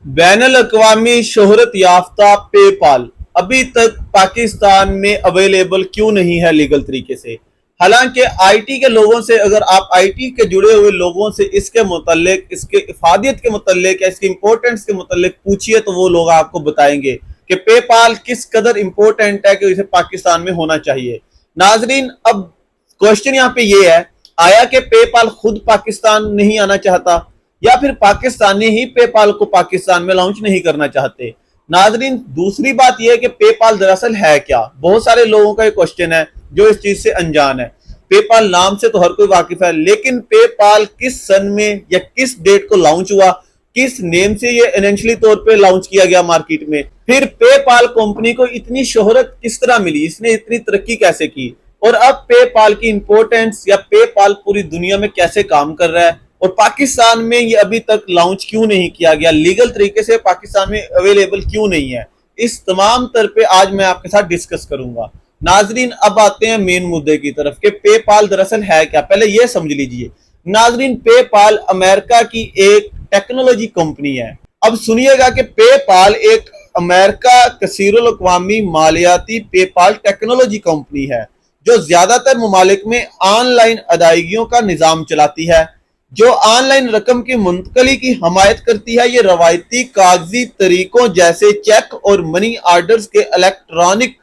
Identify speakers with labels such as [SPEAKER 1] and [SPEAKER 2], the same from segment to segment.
[SPEAKER 1] Ban अल-अक़वामी शोहरत याफ्ता PayPal अभी तक पाकिस्तान में अवेलेबल क्यों नहीं है लीगल तरीके से। हालांकि आईटी के लोगों से, अगर आप आईटी के जुड़े हुए लोगों से इसके मुतल्लिक, इसके इफादियत के मुतल्लिक या इसकी इंपॉर्टेंस के मुतल्लिक पूछिए तो वो लोग आपको बताएंगे कि पेपाल किस कदर इंपॉर्टेंट है कि इसे पाकिस्तान में होना चाहिए। नाजरीन, अब क्वेश्चन यहाँ पे ये है, आया कि पेपाल खुद पाकिस्तान नहीं आना चाहता या फिर पाकिस्तानी ही पेपाल को पाकिस्तान में लॉन्च नहीं करना चाहते। नाजरीन, दूसरी बात यह है कि पेपाल दरअसल है क्या। बहुत सारे लोगों का ये क्वेश्चन है जो इस चीज से अनजान है। पेपाल नाम से तो हर कोई वाकिफ है, लेकिन पेपाल किस सन में या किस डेट को लॉन्च हुआ, किस नेम से ये इनिशियली तौर पे लॉन्च किया गया मार्केट में, फिर पेपाल कंपनी को इतनी शोहरत किस तरह मिली, इसने इतनी तरक्की कैसे की, और अब पेपाल की इंपॉर्टेंस या पेपाल पूरी दुनिया में कैसे काम कर रहा है, और पाकिस्तान में ये अभी तक लॉन्च क्यों नहीं किया गया, लीगल तरीके से पाकिस्तान में अवेलेबल क्यों नहीं है, इस तमाम तर पे आज मैं आपके साथ डिस्कस करूंगा। नाजरीन, अब आते हैं मेन मुद्दे की तरफ कि पेपाल दरअसल है क्या। पहले ये समझ लीजिए नाजरीन, पेपाल अमेरिका की एक टेक्नोलॉजी कंपनी है। अब सुनिएगा कि पेपाल एक अमेरिका कसीरुल अक़वामी मालियाती पेपाल टेक्नोलॉजी कंपनी है जो ज्यादातर ममालिक में ऑनलाइन अदायगियों का निजाम चलाती है, जो ऑनलाइन रकम की मुंतकली की हमायत करती है। ये रवायती कागजी तरीकों जैसे चेक और मनी ऑर्डर्स के इलेक्ट्रॉनिक,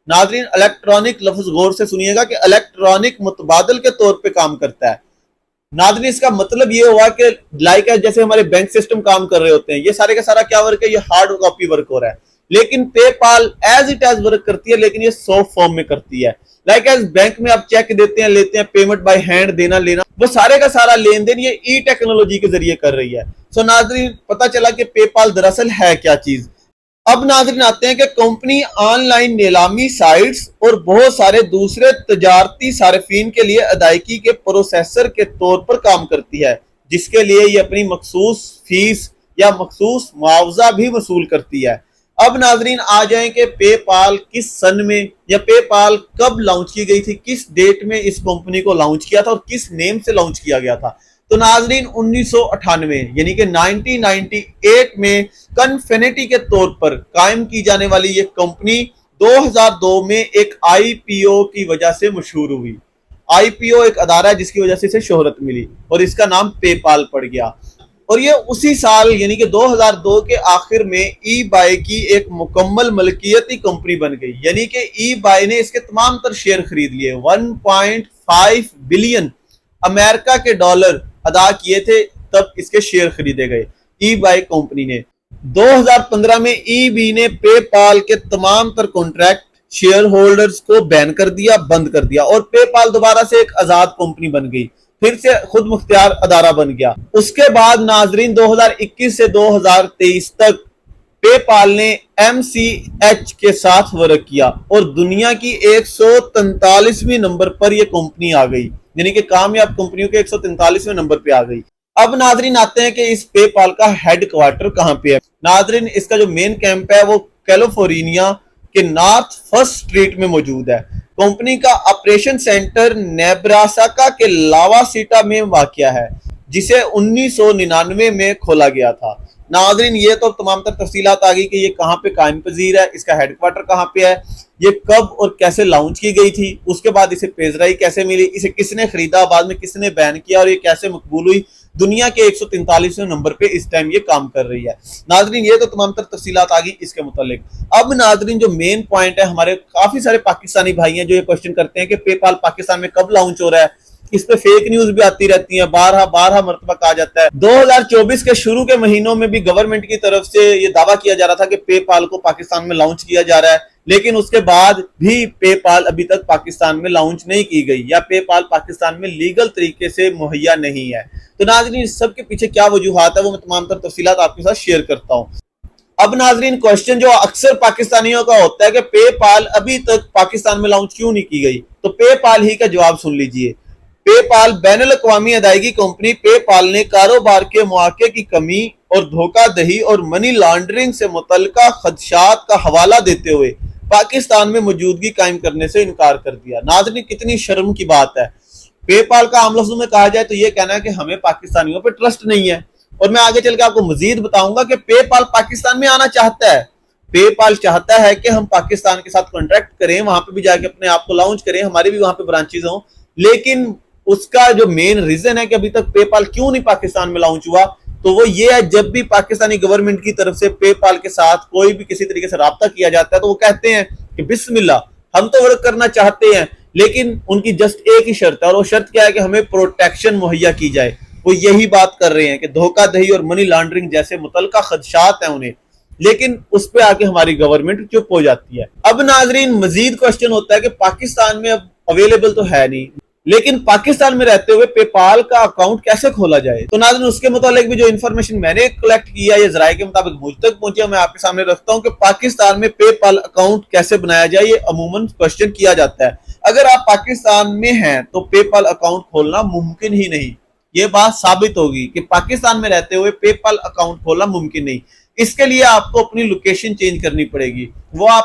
[SPEAKER 1] नाजरीन इलेक्ट्रॉनिक लफ्ज गौर से सुनिएगा कि इलेक्ट्रॉनिक मुतबादल के तौर पे काम करता है। नाजरीन, इसका मतलब ये हुआ कि लाइक जैसे हमारे बैंक सिस्टम काम कर रहे होते हैं, ये सारे का सारा क्या वर्क है, ये हार्ड कॉपी वर्क हो रहा है, लेकिन PayPal as it is work करती है, लेकिन ये सॉफ्ट फॉर्म में करती है। लाइक एज बैंक में आप चेक देते हैं, लेते हैं, पेमेंट बाय हैंड देना लेना, वो सारे का सारा लेन देन ये ई टेक्नोलॉजी के जरिए कर रही है। सो नाजरीन, पता चला कि पेपाल दरअसल है क्या चीज। अब नाज़रीन आते हैं कि कंपनी ऑनलाइन नीलामी साइट्स और बहुत सारे दूसरे तजारती सार्फिन के लिए अदायगी के प्रोसेसर के तौर पर काम करती है, जिसके लिए ये अपनी मखसूस फीस या मखसूस मुआवजा भी वसूल करती है। अब नाजरीन आ जाएं कि पेपाल किस सन में या पेपाल कब लॉन्च की गई थी, किस डेट में इस कंपनी को लॉन्च किया था और किस नेम से लॉन्च किया गया था। तो नाजरीन 1998 यानी कि 1998 में कन्फिनिटी के तौर पर कायम की जाने वाली ये कंपनी 2002 में एक आईपीओ की वजह से मशहूर हुई। आईपीओ एक अदारा है जिसकी वजह से इसे शोहरत मिली और इसका नाम पेपाल पड़ गया। और ये उसी साल यानी कि 2002 के आखिर में ई बाय की एक मुकम्मल मलकियती कंपनी बन गई, यानी कि ई बाय ने इसके तमाम तर शेयर खरीद लिए। 1.5 बिलियन अमेरिका के डॉलर अदा किए थे तब इसके शेयर खरीदे गए ई बाय कंपनी ने। 2015 में ईबी ने पेपाल के तमाम तर कॉन्ट्रैक्ट शेयर होल्डर्स को बैन कर दिया, बंद कर दिया, और पेपाल दोबारा से एक आजाद कंपनी बन गई, फिर से खुद मुख्तियार अदारा बन गया। उसके बाद नाजरीन 2021 से 2023 तक पेपाल ने MCH के साथ वर्क किया और दुनिया की 143वें नंबर पर यह कंपनी आ गई, यानी कि कामयाब कंपनियों के 143वें नंबर पे आ गई। अब नाजरीन आते हैं कि इस पेपाल का हेड क्वार्टर कहां पे है। नाजरीन, इसका जो मेन कैंप है वो कैलिफोर्निया के नॉर्थ फर्स्ट स्ट्रीट में मौजूद है। कंपनी का ऑपरेशन सेंटर नेब्रास्का के लावासिटा में वाक़या है, जिसे 1999 में खोला गया था। नाजरीन, ये तो तमाम तर तफसीलात आ गई कि ये कहाँ पे कायम पजीर है, इसका हेडक्वार्टर कहाँ पे है, ये कब और कैसे लॉन्च की गई थी, उसके बाद इसे पेशराई कैसे मिली, इसे किसने खरीदा, बाद में किसने बैन किया और ये कैसे मकबूल हुई। दुनिया के 143वें नंबर पे इस टाइम ये काम कर रही है। नाजरीन, ये तो तमाम तर तफसीलात आ गई इसके मुतालिक। अब नाजरीन जो मेन पॉइंट है, हमारे काफी सारे पाकिस्तानी भाई हैं जो ये क्वेश्चन करते हैं कि पेपाल पाकिस्तान में कब लॉन्च हो रहा है। इस पे फेक न्यूज भी आती रहती है, बारहा मरतबा कहा जाता है। 2024 के शुरू के महीनों में भी गवर्नमेंट की तरफ से ये दावा किया जा रहा था कि पेपाल को पाकिस्तान में लॉन्च किया जा रहा है, लेकिन उसके बाद भी पेपाल अभी तक पाकिस्तान में लॉन्च नहीं की गई या पेपाल पाकिस्तान में लीगल तरीके से मुहैया नहीं है। तो नाजरीन, इस सब के पीछे क्या वजूहात है वो मैं तमाम तर तफसीलात आपके साथ शेयर करता हूँ। अब नाजरीन, क्वेश्चन जो अक्सर पाकिस्तानियों का होता है कि पेपाल अभी तक पाकिस्तान में लॉन्च क्यों नहीं की गई, तो पेपाल ही का जवाब सुन लीजिए। पेपाल बैनुल अक़वामी अदायगी कंपनी पेपाल ने कारोबार के मौके की कमी और धोखाधड़ी और मनी लॉन्ड्रिंग से मुतल्लिका खदशात का हवाला देते हुए पाकिस्तान में मौजूदगी कायम करने से इनकार कर दिया। नाज़रीन, कितनी शर्म की बात है। पेपाल का आम लफ्ज़ों में कहा जाए तो यह कहना है कि हमें पाकिस्तानियों पर ट्रस्ट नहीं है اور میں آگے چل کے آپ کو مزید بتاؤں گا کہ پے پال پاکستان میں آنا چاہتا ہے. پے پال چاہتا ہے کہ ہم پاکستان کے ساتھ کانٹریکٹ کریں, وہاں پہ بھی جا کے اپنے آپ کو لانچ کریں, ہماری بھی وہاں پہ برانچیز ہوں, لیکن اس کا جو مین ریزن ہے کہ ابھی تک پے پال کیوں نہیں پاکستان میں لانچ ہوا, تو وہ یہ ہے جب بھی پاکستانی گورنمنٹ کی طرف سے پے پال کے ساتھ کوئی بھی کسی طریقے سے رابطہ کیا جاتا ہے تو وہ کہتے ہیں کہ بسم اللہ ہم تو ورک کرنا چاہتے ہیں, لیکن ان کی جسٹ ایک ہی شرط ہے, اور وہ شرط کیا ہے کہ ہمیں پروٹیکشن مہیا کی جائے. وہ یہی بات کر رہے ہیں کہ دھوکہ دہی اور منی لانڈرنگ جیسے متعلقہ خدشات ہیں انہیں, لیکن اس پہ آ کے ہماری گورنمنٹ چپ ہو جاتی ہے. اب ناظرین مزید کوشچن ہوتا ہے کہ پاکستان میں اب اویلیبل تو ہے نہیں, لیکن پاکستان میں رہتے ہوئے پے پال کا اکاؤنٹ کیسے کھولا جائے. تو ناظرین اس کے متعلق بھی جو انفارمیشن میں نے کلیکٹ کیا یہ ذرائع کے مطابق مجھ تک پہنچی, میں آپ کے سامنے رکھتا ہوں کہ پاکستان میں پے پال اکاؤنٹ کیسے بنایا جائے. یہ عموماً کوشچن کیا جاتا ہے. اگر آپ پاکستان میں ہیں تو پے پال اکاؤنٹ کھولنا ممکن ہی نہیں. یہ بات ثابت ہوگی کہ پاکستان میں رہتے ہوئے پے پال اکاؤنٹ کھولنا ممکن نہیں. اس کے لیے آپ کو اپنی لوکیشن چینج کرنی پڑے گی. وہ آپ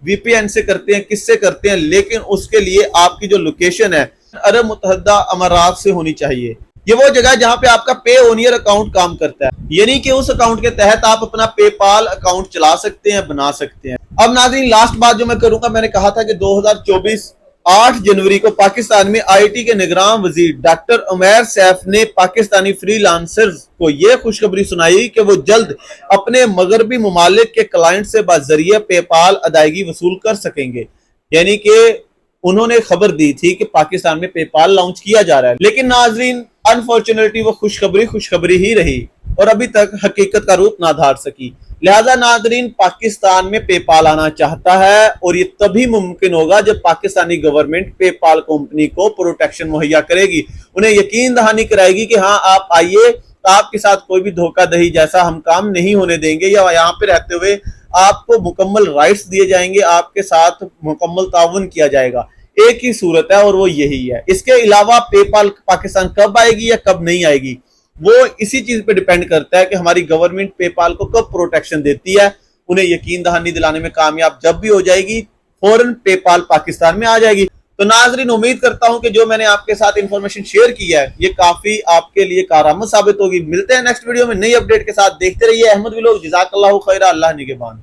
[SPEAKER 1] وی پی این سے کرتے ہیں, کس سے کرتے ہیں, لیکن اس کے لیے آپ کی جو لوکیشن ہے عرب متحدہ امارات سے ہونی چاہیے. یہ وہ جگہ ہے جہاں پہ آپ کا پے اونیئر اکاؤنٹ کام کرتا ہے, یعنی کہ اس اکاؤنٹ کے تحت آپ اپنا پے پال اکاؤنٹ چلا سکتے ہیں, بنا سکتے ہیں. اب ناظرین لاسٹ بات جو میں کروں گا, میں نے کہا تھا کہ 2024 8 جنوری کو پاکستان میں آئی ٹی کے نگراں وزیر ڈاکٹر عمیر سیف نے پاکستانی فری لانسرز کو یہ خوشخبری سنائی کہ وہ جلد اپنے مغربی ممالک کے کلائنٹ سے بذریعہ پے پال ادائیگی وصول کر سکیں گے. یعنی کہ انہوں نے خبر دی تھی کہ پاکستان میں پے پال لانچ کیا جا رہا ہے, لیکن ناظرین انفارچونیٹلی وہ خوشخبری ہی رہی اور ابھی تک حقیقت کا روپ نہ دھار سکی. لہذا ناظرین پاکستان میں پے پال آنا چاہتا ہے, اور یہ تبھی ممکن ہوگا جب پاکستانی گورنمنٹ پے پال کمپنی کو پروٹیکشن مہیا کرے گی, انہیں یقین دہانی کرائے گی کہ ہاں آپ آئیے, آپ کے ساتھ کوئی بھی دھوکہ دہی جیسا ہم کام نہیں ہونے دیں گے, یا یہاں پہ رہتے ہوئے آپ کو مکمل رائٹس دیے جائیں گے, آپ کے ساتھ مکمل تعاون کیا جائے گا. ایک ہی صورت ہے اور وہ یہی ہے. اس کے علاوہ پے پال پاکستان کب آئے گی یا کب نہیں آئے گی وہ اسی چیز پہ ڈیپینڈ کرتا ہے کہ ہماری گورنمنٹ پے پال کو کب پروٹیکشن دیتی ہے. انہیں یقین دہانی دلانے میں کامیاب جب بھی ہو جائے گی فوراً پے پال پاکستان میں آ جائے گی. تو ناظرین امید کرتا ہوں کہ جو میں نے آپ کے ساتھ انفارمیشن شیئر کی ہے یہ کافی آپ کے لیے کارآمد ثابت ہوگی. ملتے ہیں نیکسٹ ویڈیو میں نئی اپڈیٹ کے ساتھ. دیکھتے رہیے احمد ولاگ. جزاک اللہ خیرہ. اللہ نگہبان.